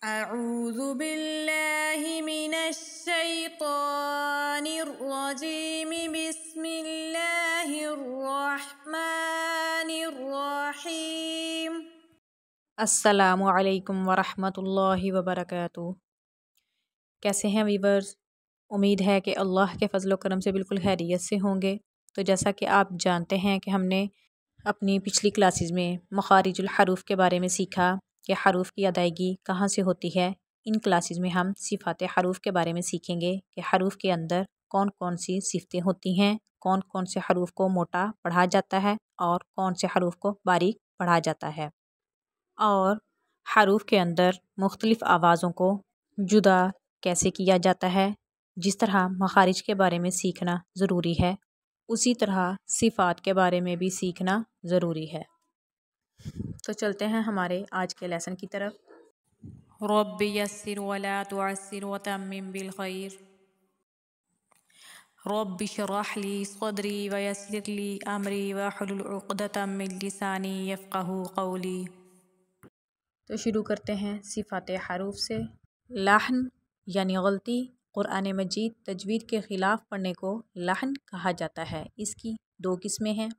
अऊज़ु बिल्लाहि मिनश्शैतानिर्रजीम बिस्मिल्लाहिर्रहमानिर्रहीम। अस्सलामु अलैकुम वरहमतुल्लाहि वबरकातुहू। कैसे हैं वीवर्स? उम्मीद है कि अल्लाह के फ़ज़ल व करम से बिल्कुल खैरियत से होंगे। तो जैसा कि आप जानते हैं कि हमने अपनी पिछली क्लासेस में मखारिजुल हरूफ के बारे में सीखा कि हरूफ की अदायगी कहाँ से होती है। इन क्लासेस में हम सिफ़ात हरूफ के बारे में सीखेंगे कि हरूफ के अंदर कौन कौन सी सिफ़तें होती हैं, कौन कौन से हरूफ को मोटा पढ़ा जाता है और कौन से हरूफ को बारीक पढ़ा जाता है, और हरूफ के अंदर मुख्तलिफ़ आवाज़ों को जुदा कैसे किया जाता है। जिस तरह मखारिज के बारे में सीखना ज़रूरी है, उसी तरह सिफ़ात के बारे में भी सीखना ज़रूरी है। तो चलते हैं हमारे आज के लेसन की तरफ। रब्बि यस्सिर वला तुअस्सिर वतम्मिम बिल खैर। रब्बि इश्रह ली सदरी वयस्सिर ली अमरी वहलुल उक़दतम मिन लिसानी यफ़क़हू क़ौली। तो शुरू करते हैं सिफ़ात हरूफ से। लहन यानी गलती, क़ुरान मजीद तजवीद के ख़िलाफ़ पढ़ने को लहन कहा जाता है। इसकी दो किस्में हैं।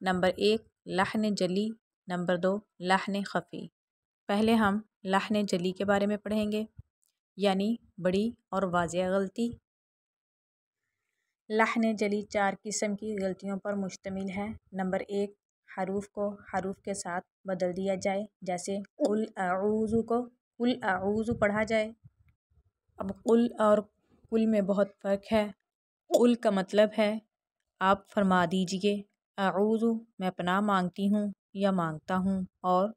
नंबर 1 लहन जली, नंबर 2 लहन ख़फ़ी। पहले हम लहन जली के बारे में पढ़ेंगे, यानी बड़ी और वाज़ेह गलती। लहन जली 4 किस्म की गलतियों पर मुश्तमिल है। नंबर 1 हरूफ को हरूफ के साथ बदल दिया जाए, जैसे कुल अऊज़ु को कुल अऊज़ु पढ़ा जाए। अब कुल और कुल में बहुत फ़र्क है। कुल का मतलब है आप फरमा दीजिए, अऊज़ु मैं पनाह मांगती हूँ या मांगता हूँ, और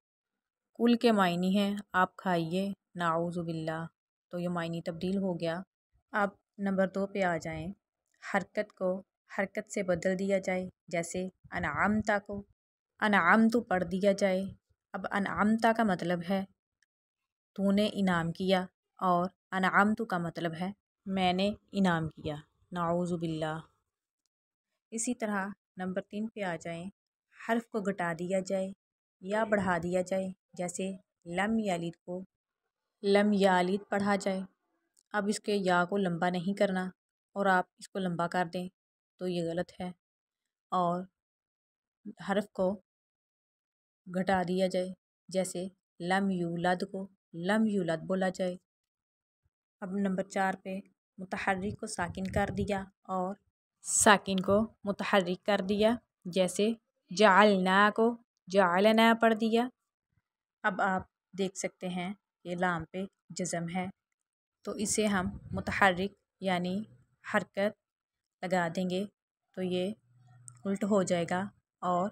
कुल के मायनी हैं आप खाइए, नाऊज़ु बिल्लाह। तो ये मायनी तब्दील हो गया। अब नंबर 2 पे आ जाएं। हरकत को हरकत से बदल दिया जाए, जैसे अनआमता को अनआमतु पढ़ दिया जाए। अब अनआमता का मतलब है तूने इनाम किया, और अनआमतु का मतलब है मैंने इनाम किया, नाऊज़ु बिल्लाह। इसी तरह नंबर 3 पे आ जाएं। हर्फ को घटा दिया जाए या बढ़ा दिया जाए, जैसे लम यालिद को लम यालिद पढ़ा जाए। अब इसके या को लंबा नहीं करना और आप इसको लंबा कर दें तो ये गलत है, और हर्फ को घटा दिया जाए, जैसे लम यूलद को लम यूलद बोला जाए। अब नंबर 4 पे मुतहर्रिक को साकिन कर दिया और साकिन को मुतहर्रिक कर दिया, जैसे जअलना को जअलना पढ़ दिया। अब आप देख सकते हैं ये लाम पे जज़म है, तो इसे हम मुतहर्रिक यानी हरकत लगा देंगे तो ये उल्ट हो जाएगा। और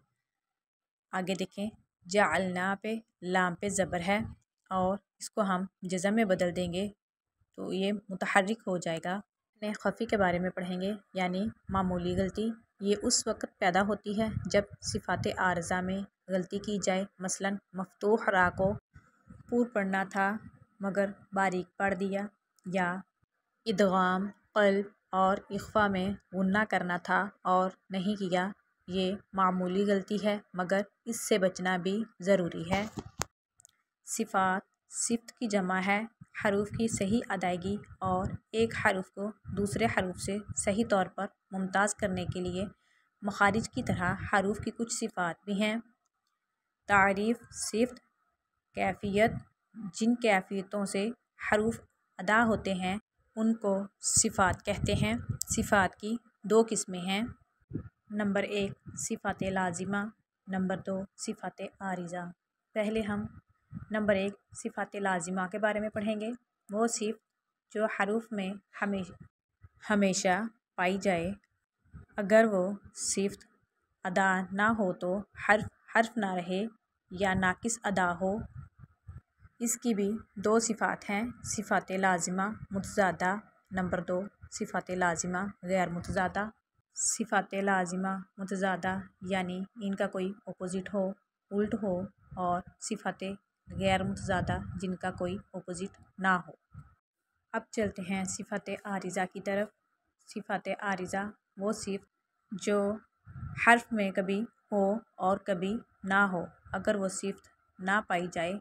आगे देखें, जअलना पे लाम पे ज़बर है और इसको हम जज़म में बदल देंगे तो ये मुतहर्रिक हो जाएगा। ने ख़फ़ी के बारे में पढ़ेंगे, यानी मामूली गलती। ये उस वक़्त पैदा होती है जब सिफ़ात आर्ज़ा में गलती की जाए। मसलन मफ़तूह रा को पूर पढ़ना था मगर बारीक पढ़ दिया, या इदगाम क़ल्ब और इख्फ़ा में गुन्ना करना था और नहीं किया। ये मामूली गलती है मगर इससे बचना भी ज़रूरी है। सिफ़ात सिफ़्त की जमा है। हरूफ की सही अदायगी और एक हरूफ को दूसरे हरूफ से सही तौर पर मुमताज़ करने के लिए मखारिज की तरह हरूफ की कुछ सिफ़ात भी हैं। तारीफ़ सिफ़्त कैफ़ियत, जिन कैफ़ियतों से हरूफ अदा होते हैं उनको सिफ़ात कहते हैं। सिफ़ात की दो किस्में हैं। नंबर 1 सिफ़ात लाज़िमा, नंबर 2 सिफ़ात आरिज़ा। पहले हम नंबर 1 सिफ़ात लाज़िमा के बारे में पढ़ेंगे। वो सिफ़ जो हरूफ में हमेशा पाई जाए। अगर वो सिफ़्त अदा ना हो तो हर्फ ना रहे या नाकिस अदा हो। इसकी भी दो सिफ़ात हैं, सिफ़ात लाज़िमा मुतज़ादा, नंबर 2 सिफ़ात लाज़िमा गैर मुतज़ादा। सिफ़ात लाज़िमा मुतज़ादा यानी इनका कोई अपोज़िट हो, उल्ट हो, और सिफ़ात गैर मुतज़ादा जिनका कोई अपोज़िट ना हो। अब चलते हैं सिफ़ात आरिज़ा की तरफ। सिफ़ात आरिज़ा वो सिफ़ जो हर्फ में कभी हो और कभी ना हो। अगर वो सिफ़्त ना पाई जाए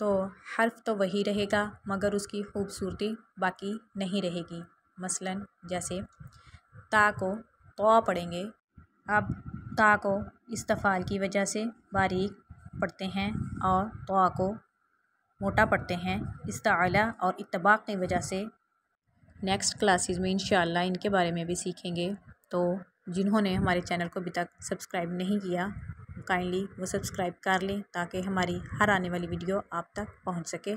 तो हर्फ तो वही रहेगा मगर उसकी खूबसूरती बाकी नहीं रहेगी। मसलन जैसे ता को तो पढ़ेंगे, अब ता को इस्तफ़ाल की वजह से बारीक पढ़ते हैं और तो को मोटा पढ़ते हैं इस्ताला और इत्तबाक की वजह से। नेक्स्ट क्लासेस में इंशाअल्लाह इनके बारे में भी सीखेंगे। तो जिन्होंने हमारे चैनल को अभी तक सब्सक्राइब नहीं किया काइंडली वो सब्सक्राइब कर लें ताकि हमारी हर आने वाली वीडियो आप तक पहुंच सके।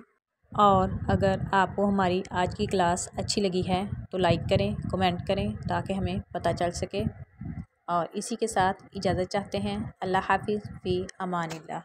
और अगर आपको हमारी आज की क्लास अच्छी लगी है तो लाइक करें, कमेंट करें ताकि हमें पता चल सके। और इसी के साथ इजाज़त चाहते हैं। अल्लाह हाफिज़ फ़ी अमानिल्लाह।